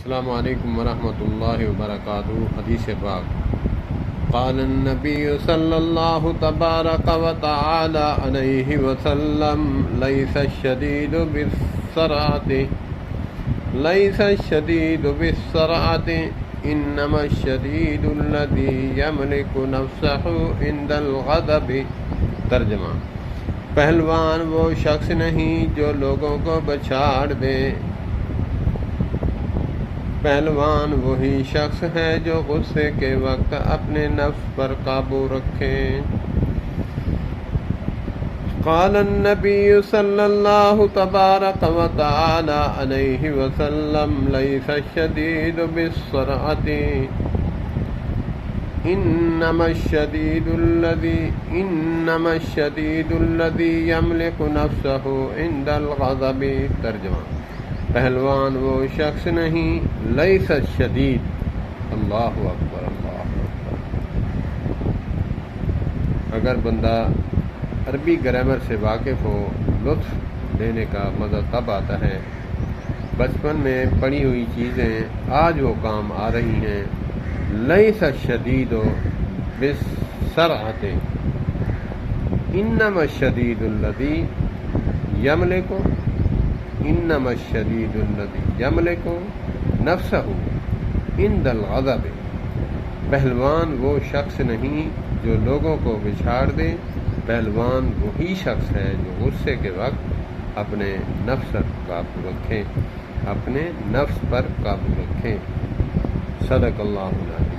السلام علیکم ورحمۃ اللہ وبرکاتہ۔ حدیث پاک قال النبی صلی اللہ تبارک و تعالی علیہ وسلم لیس الشدید بالسرعۃ انما الشدید الذی یملک نفسہ عند الغضب۔ ترجمہ: پہلوان وہ شخص نہیں جو لوگوں کو بچھاڑ دے، پہلوان وہی شخص ہے جو غصے کے وقت اپنے نفس پر قابو رکھے۔ قال النبی صلی اللہ تبارک و تعالی علیہ وسلم لیس الشدید بالسرعۃ انما الشدید الذی یملک نفسہ عند الغضب۔ ترجمہ: پہلوان وہ شخص نہیں، لیس الشدید، اللہ اکبر اللہ اکبر۔ اگر بندہ عربی گرامر سے واقف ہو، لطف لینے کا مزہ تب آتا ہے۔ بچپن میں پڑھی ہوئی چیزیں آج وہ کام آ رہی ہیں۔ لیس الشدید بالسرعۃ انما الشدید الذی یملک انما الشدید الذی یملک نفسہ عند الغضب۔ پہلوان وہ شخص نہیں جو لوگوں کو بچھاڑ دے، پہلوان وہی شخص ہے جو غصے کے وقت اپنے نفس پر قابو رکھے۔ صدق اللہ العظیم۔